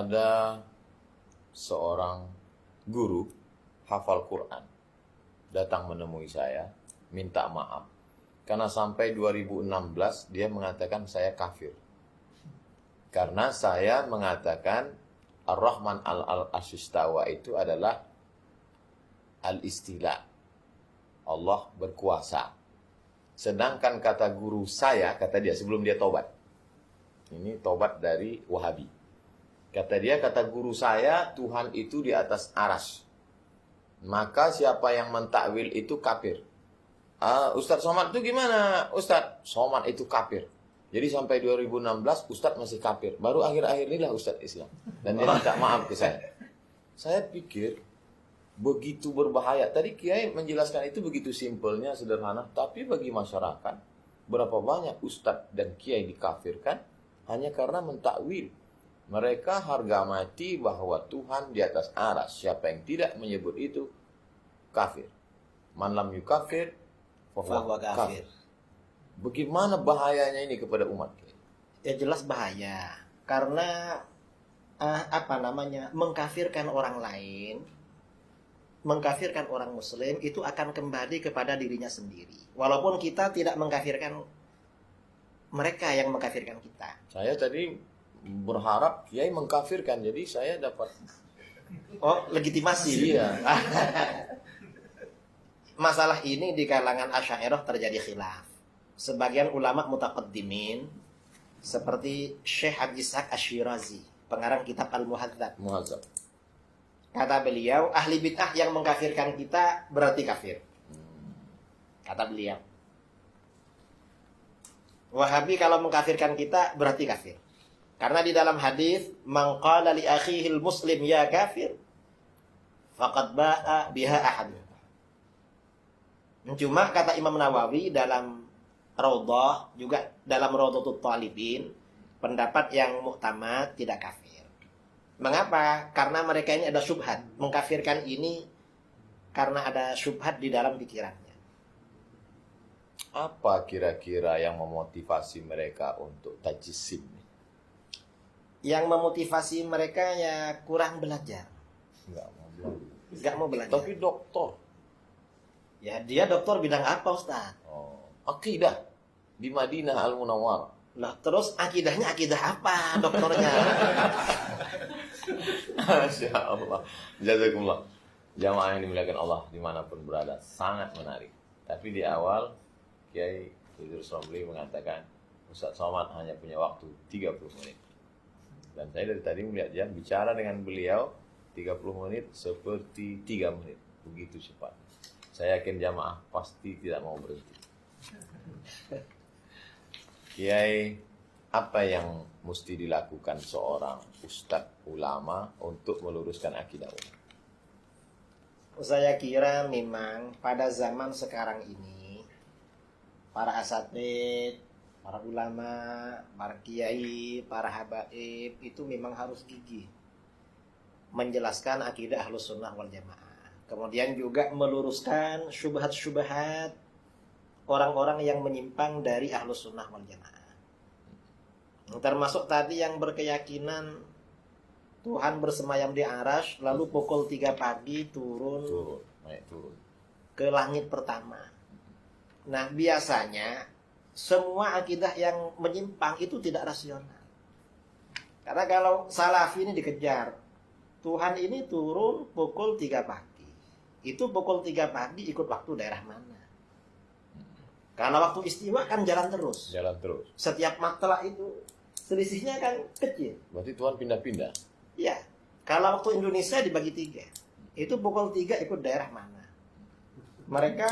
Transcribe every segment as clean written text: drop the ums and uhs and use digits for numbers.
ada seorang guru hafal Quran datang menemui saya, minta maaf. Karena sampai 2016 dia mengatakan saya kafir. Karena saya mengatakan Ar-Rahman al-Ashistawa itu adalah al-istila. Allah berkuasa. Sedangkan kata guru saya, kata dia sebelum dia tobat. Ini tobat dari Wahabi. Kata dia, kata guru saya, Tuhan itu di atas aras. Maka siapa yang mentakwil itu kafir. Ustadz Somad itu gimana? Ustadz Somad itu kafir. Jadi sampai 2016 Ustadz masih kafir. Baru akhir-akhir inilah Ustadz Islam. Dan dia minta maaf ke saya. Saya pikir begitu berbahaya. Tadi Kiai menjelaskan itu begitu simpelnya, sederhana. Tapi bagi masyarakat, berapa banyak Ustadz dan Kiai dikafirkan hanya karena mentakwil. Mereka harga mati bahwa Tuhan di atas aras. Siapa yang tidak menyebut itu, kafir. Man lam yukafir, fahuwa kafir. Bagaimana bahayanya ini kepada umat? Ya jelas bahaya. Karena mengkafirkan orang lain, mengkafirkan orang muslim itu akan kembali kepada dirinya sendiri. Walaupun kita tidak mengkafirkan mereka yang mengkafirkan kita. Saya tadi berharap Kiai mengkafirkan, jadi saya dapat legitimasi. Iya. Masalah ini di kalangan Asy'ariyah terjadi khilaf. Sebagian ulama mutaqaddimin seperti Syekh Abi Ishaq Asy-Syirazi, pengarang kitab Al-Muhadzab. Kata beliau, ahli bid'ah yang mengkafirkan kita berarti kafir. Kata beliau. Wahabi kalau mengkafirkan kita berarti kafir. Karena di dalam hadis, man qala li akhihil muslim ya kafir, faqad ba'a biha ahad. Cuma kata Imam Nawawi dalam Raudhah, juga dalam Raudhatul Talibin, pendapat yang muktamad tidak kafir. Mengapa? Karena mereka ini ada syubhat. Mengkafirkan ini karena ada syubhat di dalam pikirannya. Apa kira-kira yang memotivasi mereka untuk tajsim? Yang memotivasi mereka ya kurang belajar. Enggak mau belajar. Tapi doktor. Ya dia doktor bidang apa Ustaz? Akidah di Madinah Al-Munawwarah. Nah terus akidahnya akidah apa dokternya? Masya Allah. Jazakumullah. Jamaah yang dimuliakan Allah dimanapun berada, sangat menarik. Tapi di awal Kiai Idrus Romli mengatakan Ustaz Somad hanya punya waktu 30 menit. Dan saya dari tadi melihat jam, bicara dengan beliau 30 menit seperti 3 menit. Begitu cepat. Saya yakin jamaah pasti tidak mau berhenti. Kiai, apa yang mesti dilakukan seorang ustadz ulama untuk meluruskan akidah umat? Saya kira memang pada zaman sekarang ini para asatid, para ulama, para kiai, para habaib itu memang harus gigih menjelaskan akidah Ahlus Sunnah wal Jamaah. Kemudian juga meluruskan syubhat-syubhat orang-orang yang menyimpang dari Ahlus Sunnah wal Jamaah. Termasuk tadi yang berkeyakinan Tuhan bersemayam di arasy, lalu pukul 3 pagi turun ke langit pertama. Nah, biasanya semua akidah yang menyimpang itu tidak rasional. Karena kalau salafi ini dikejar, Tuhan ini turun pukul 3 pagi. Itu pukul 3 pagi ikut waktu daerah mana? Karena waktu istiwa kan jalan terus. Jalan terus. Setiap matlak itu selisihnya kan kecil. Berarti Tuhan pindah-pindah. Ya. Kalau waktu Indonesia dibagi 3. Itu pukul 3 ikut daerah mana? Mereka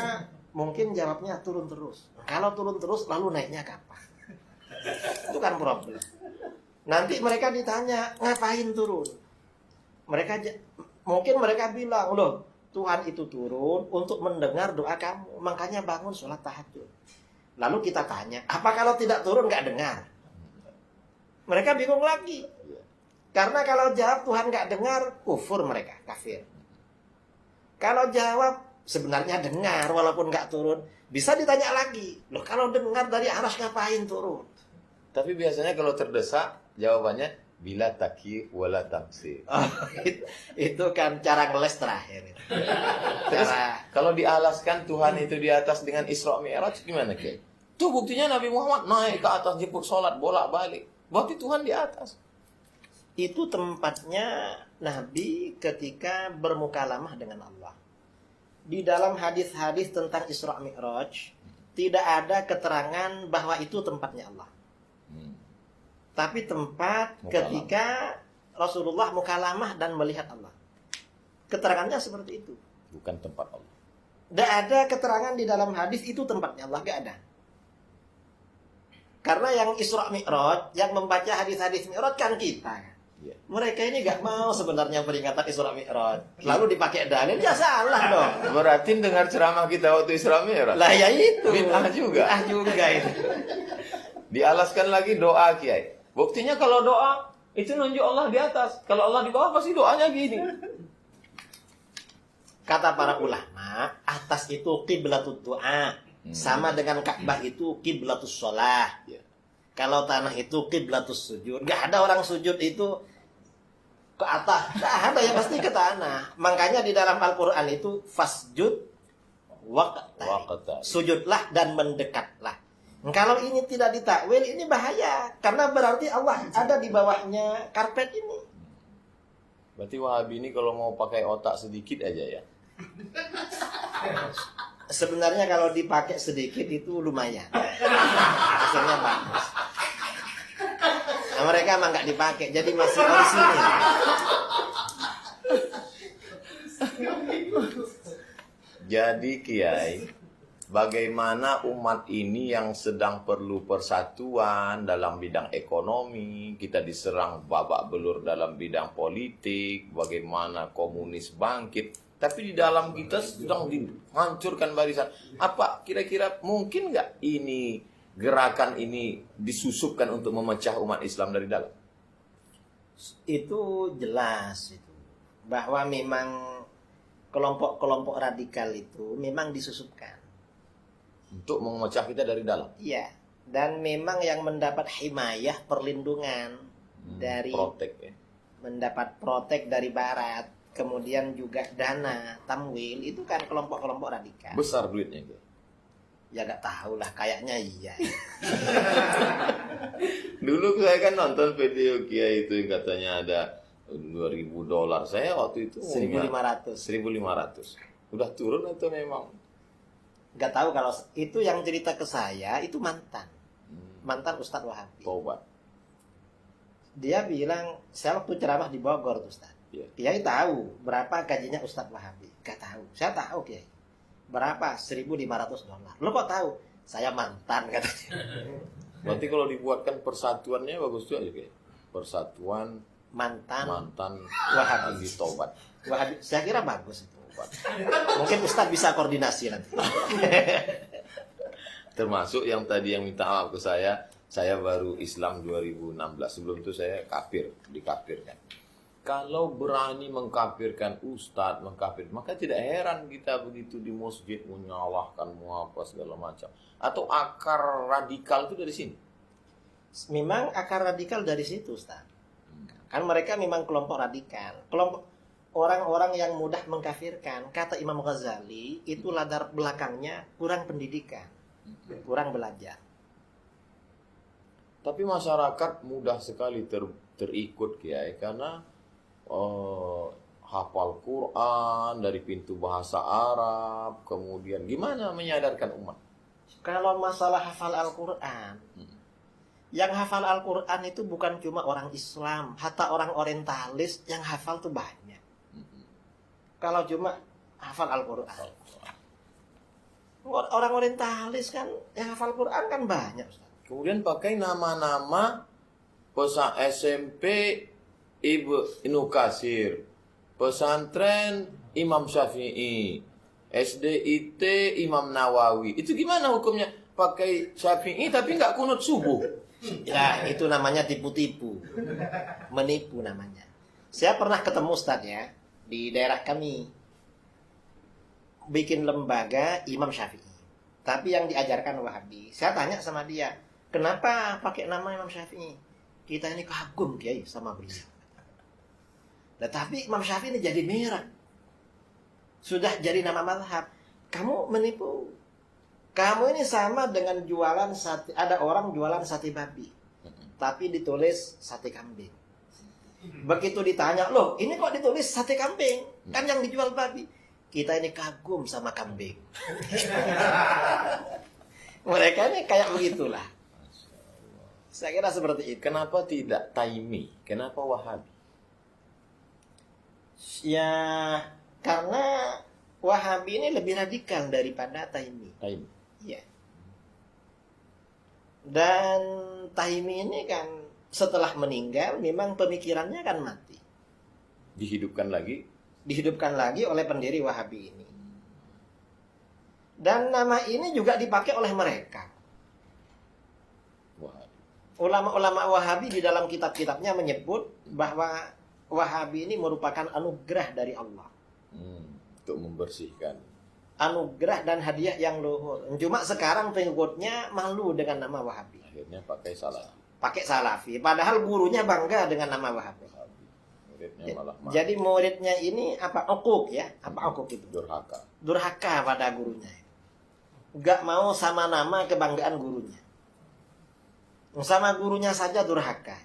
mungkin jawabnya turun terus. Kalau turun terus lalu naiknya kapan? Itu kan problem. Nanti mereka ditanya, ngapain turun? Mungkin mereka bilang, loh, Tuhan itu turun untuk mendengar doa kamu, makanya bangun sholat tahajud. Lalu kita tanya, apa kalau tidak turun nggak dengar? Mereka bingung lagi. Karena kalau jawab Tuhan nggak dengar, kufur mereka, kafir. Kalau jawab sebenarnya dengar walaupun nggak turun, bisa ditanya lagi, loh kalau dengar dari arasy ngapain turun? Tapi biasanya kalau terdesak, jawabannya Bila takyif wala tamsir. Oh, itu kan cara ngeles terakhir. Terus Cara kalau dialaskan Tuhan itu di atas dengan Isra Mi'raj gimana, Kiai? Itu buktinya Nabi Muhammad naik ke atas jemput sholat bolak-balik. Berarti Tuhan di atas. itu tempatnya Nabi ketika bermukalamah dengan Allah. Di dalam hadis-hadis tentang Isra Mi'raj tidak ada keterangan bahwa itu tempatnya Allah. Tapi tempat Mukalamah. ketika Rasulullah mukalamah dan melihat Allah. Keterangannya seperti itu. Bukan tempat Allah. Tidak ada keterangan di dalam hadis itu tempatnya Allah, gak ada. Karena yang Isra Mi'raj, yang membaca hadis-hadis Mi'raj kan kita. Iya. Mereka ini gak mau sebenarnya peringatan Isra Mi'raj. Lalu dipakai dalil, ya salah dong. Berarti dengar ceramah kita waktu Isra Mi'raj. Lah ya itu. Bid'ah juga. Bid'ah juga itu. Dialaskan lagi doa, Kiai. Buktinya kalau doa itu nunjuk Allah di atas. Kalau Allah di bawah pasti doanya gini. Kata para ulama, atas itu qiblatud du'a. Sama dengan Ka'bah itu qiblatus shalah. Ya. Kalau tanah itu qiblatus sujud. Gak ada orang sujud itu ke atas. Gak ada, ya pasti ke tanah. Makanya di dalam Al-Quran itu fasjud waqtari. Waqtari. Sujudlah dan mendekatlah. Kalau ini tidak ditakwil, ini bahaya. Karena berarti Allah ada di bawahnya karpet ini. Berarti Wahabi ini kalau mau pakai otak sedikit aja ya. Sebenarnya kalau dipakai sedikit itu lumayan. Hasilnya bagus. Nah, mereka emang nggak dipakai, jadi masih orisinil. Jadi Kiai, bagaimana umat ini yang sedang perlu persatuan dalam bidang ekonomi, kita diserang babak belur dalam bidang politik, bagaimana komunis bangkit, tapi di dalam kita sedang dihancurkan barisan. Apa kira-kira mungkin nggak ini gerakan ini disusupkan untuk memecah umat Islam dari dalam? Itu jelas itu. Bahwa memang kelompok-kelompok radikal itu memang disusupkan. Untuk memecah kita dari dalam. Iya. Dan memang yang mendapat himayah perlindungan dari Protek ya. mendapat protek dari barat, kemudian juga dana tamwil, itu kan kelompok-kelompok radikal. Besar duitnya gitu. Ya gak tahu lah, kayaknya iya. Dulu saya kan nonton video Kiai itu yang katanya ada $2.000. Saya waktu itu 1.500. 1.500. Udah turun atau memang? Gak tahu, kalau itu yang cerita ke saya itu mantan Ustadz Wahabi. Tobat. Dia bilang, saya waktu ceramah di Bogor tuh Ustadz. Iya. Kiai tahu berapa gajinya Ustadz Wahabi? Gak tahu. Saya tahu Kiai. Berapa? $1.500. Lo kok tahu? Saya mantan katanya. Berarti kalau dibuatkan persatuannya bagus juga ya Kiai. Persatuan Mantan Wahabi tobat. Wahabi. Saya kira bagus itu. Mungkin Ustadz bisa koordinasi nanti. Termasuk yang tadi yang minta maaf ke saya baru Islam 2016. Sebelum itu saya kafir, dikafirkan. Kalau berani mengkafirkan ustadz, maka tidak heran kita begitu di masjid menyalahkan apa segala macam. Atau akar radikal itu dari sini. Memang akar radikal dari situ, Ustaz. Kan mereka memang kelompok radikal. Kelompok orang-orang yang mudah mengkafirkan. Kata Imam Ghazali, itu latar belakangnya kurang pendidikan, kurang belajar. Tapi masyarakat mudah sekali terikut Kiai karena hafal Quran dari pintu bahasa Arab, kemudian gimana menyadarkan umat? Kalau masalah hafal Al-Quran, yang hafal Al-Quran itu bukan cuma orang Islam, hatta orang orientalis yang hafal tuh banyak. Kalau cuma hafal Al-Quran, orang orientalis kan yang hafal Quran kan banyak, Ustaz. Kemudian pakai nama-nama pesan SMP Ibnu Katsir, pesantren Imam Syafi'i, SDIT Imam Nawawi. Itu gimana hukumnya? Pakai Syafi'i tapi nggak kunut subuh. Ya, itu namanya tipu-tipu. Menipu namanya. Saya pernah ketemu Ustaz ya, di daerah kami. Bikin lembaga Imam Syafi'i. Tapi yang diajarkan Wahabi. Saya tanya sama dia, kenapa pakai nama Imam Syafi'i? Kita ini kagum Kiai sama beliau. Tetapi Imam Syafi'i ini jadi merah. Sudah jadi nama mazhab. Kamu menipu. Kamu ini sama dengan jualan sate. Ada orang jualan sate babi, tapi ditulis sate kambing. Begitu ditanya, loh ini kok ditulis sate kambing? Kan yang dijual babi. Kita ini kagum sama kambing. Mereka ini kayak begitulah. Saya kira seperti itu. Kenapa tidak Taimi? Kenapa Wahabi? Ya, karena Wahabi ini lebih radikal daripada Taimi. Taimi. Iya. Dan Taimi ini kan setelah meninggal memang pemikirannya kan mati. Dihidupkan lagi. Dihidupkan lagi oleh pendiri Wahabi ini. Dan nama ini juga dipakai oleh mereka. Wahabi. Ulama-ulama Wahabi di dalam kitab-kitabnya menyebut bahwa Wahabi ini merupakan anugerah dari Allah. Untuk membersihkan. Anugerah dan hadiah yang luhur. Cuma sekarang pengikutnya malu dengan nama Wahabi. Akhirnya pakai salah. Pakai Salafi. Padahal gurunya bangga dengan nama Wahabi. Muridnya malah Jadi muridnya ini apa? Ukuk ya. Apa ukuk itu? durhaka. Durhaka pada gurunya. Gak mau sama nama kebanggaan gurunya. Sama gurunya saja durhaka.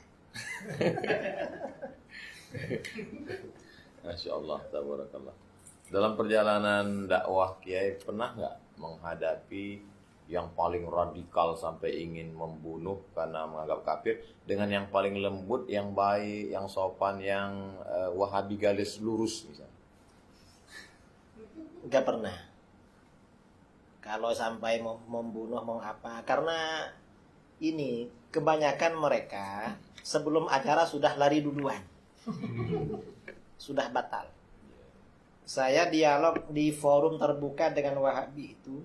Masya Allah, tabarakallah. Dalam perjalanan dakwah Kiai pernah nggak menghadapi yang paling radikal sampai ingin membunuh karena menganggap kafir dengan yang paling lembut, yang baik, yang sopan, yang Wahabi garis lurus misalnya? Gak pernah. Kalau sampai mau membunuh mau apa? Karena ini kebanyakan mereka sebelum acara sudah lari duluan. Sudah batal. Saya dialog di forum terbuka dengan Wahabi itu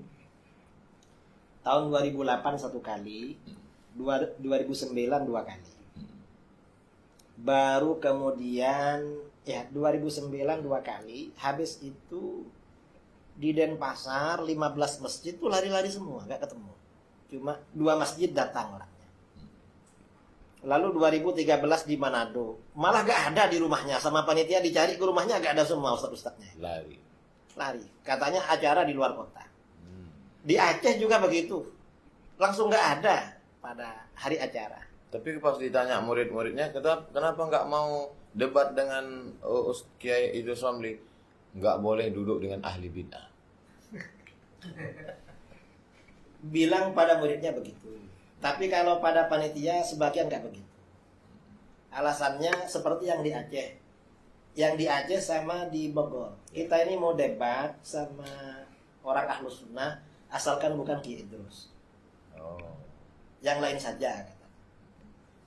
tahun 2008 satu kali, 2009 dua kali. Baru kemudian ya 2009 dua kali, habis itu di Denpasar 15 masjid tuh lari-lari semua, gak ketemu. Cuma 2 masjid datang orangnya. Lalu 2013 di Manado, malah gak ada di rumahnya, sama panitia dicari ke rumahnya gak ada semua ustaz-ustaznya. Lari. Katanya acara di luar kota. Di Aceh juga begitu. Langsung gak ada pada hari acara. Tapi pas ditanya murid-muridnya, kenapa nggak mau debat dengan Kiai Idrus Ramli? Nggak boleh duduk dengan ahli bid'ah. Bilang pada muridnya begitu. Tapi kalau pada panitia sebagian nggak begitu. Alasannya seperti yang di Aceh. Yang di Aceh sama di Bogor. Kita ini mau debat sama orang Ahlus Sunnah asalkan bukan Ki Idrus. Oh. Yang lain saja kata.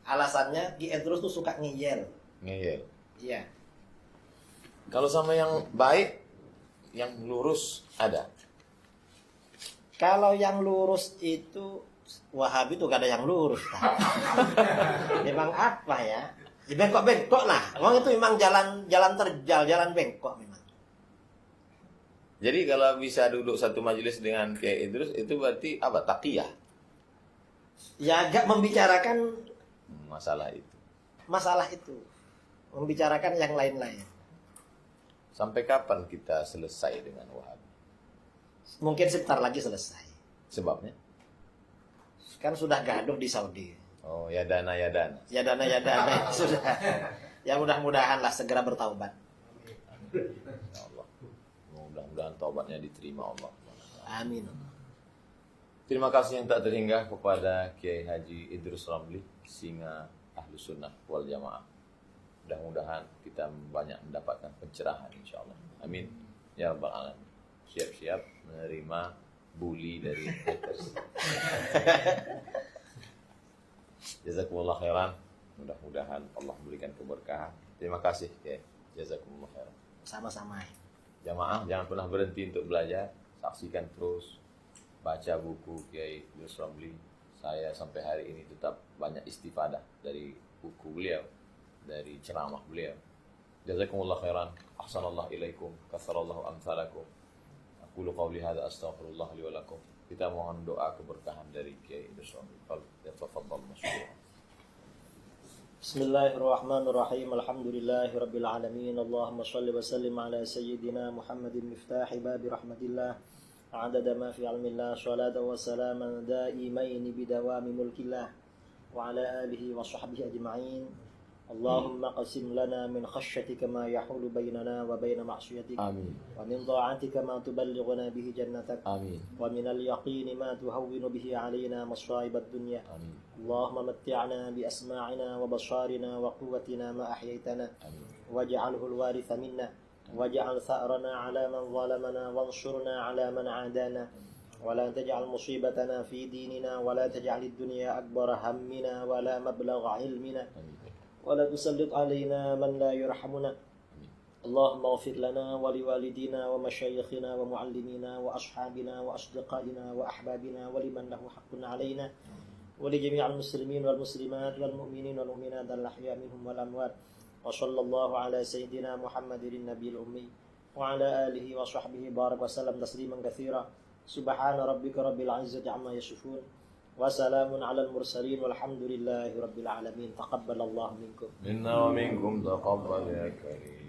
Alasannya Ki Idrus tuh suka ngeyel. Ngeyel. Iya. Kalau sama yang baik, yang lurus ada. Kalau yang lurus itu Wahabi tuh gak ada yang lurus. Memang apa ya? Di bengkok-bengkok lah. Memang itu memang jalan terjal, jalan bengkok memang. Jadi kalau bisa duduk satu majelis dengan Kiai Idrus itu berarti apa? Taqiyah. Ya agak membicarakan masalah itu. Membicarakan yang lain-lain. Sampai kapan kita selesai dengan Wahabi? Mungkin sebentar lagi selesai. Sebabnya? Kan sudah gaduh di Saudi. Oh, ya dana. Ya dana sudah. Ya mudah-mudahan lah segera bertaubat. Ya Allah. Mudah-mudahan taubatnya diterima Allah. Amin. Terima kasih yang tak terhingga kepada Kiai Haji Idrus Ramli, singa Ahlus Sunnah wal Jamaah. Mudah-mudahan kita banyak mendapatkan pencerahan insyaallah. Amin. Ya Rabbal Alamin. Siap-siap menerima bully dari haters. Jazakumullah khairan. Mudah-mudahan Allah berikan keberkahan. Terima kasih ya. Jazakumullah khairan. Sama-sama. Jamaah jangan pernah berhenti untuk belajar. Saksikan terus. Baca buku Kiai Idrus Ramli. Saya sampai hari ini tetap banyak istifadah dari buku beliau, dari ceramah beliau. Jazakumullah khairan. Ahsanallahu ilaikum. Kasarallahu amsalakum. Aku qauli hadza astaghfirullah li wa lakum. Kita mohon doa keberkahan dari Kiai Idrus Ramli. Tafadhal masyaallah. Bismillahirrahmanirrahim. Alhamdulillahirabbil alamin. Allahumma shalli wa sallim ala sayyidina Muhammadin miftahi babi rahmatillah. Adada ma fi ilmillah. Shalatan wa salaman daimaini bidawami mulkillah. Wa ala alihi wa sahbihi ajma'in. Allahumma qasim lana min khashyatika ma yahulu bainana wa baina ma'siyatik. Amin. Wa min ta'atika ma tuballighuna bihi jannatak. Amin. Wa min al-yaqini ma tuhawwinu bihi alaina masa'ib ad-dunya. Amin. اللهم متعنا بأسماعنا وبصارنا وقوتنا ما أحييتنا Amin. واجعله الوارث منا واجعل ثأرنا على من ظلمنا وانصرنا على من عادانا ولا تجعل مصيبتنا في ديننا ولا تجعل الدنيا أكبر همنا ولا مبلغ علمنا ولا تسلط علينا من لا يرحمنا اللهم اغفر لنا ولوالدينا ومشايخنا ومعلمينا وأصحابنا وأصدقائنا وأحبابنا ولمن له حق علينا ولجميع المسلمين والمسلمات والمؤمنين والمؤمنات الأحياء منهم والأموات وصلى الله على سيدنا محمد النبي الأمي وعلى آله وصحبه بارك وسلم تسليما كثيرا سبحان ربك رب العزة عما يصفون وسلام على المرسلين والحمد لله رب العالمين تقبل الله منكم Minna wa minkum taqabbal ya karim.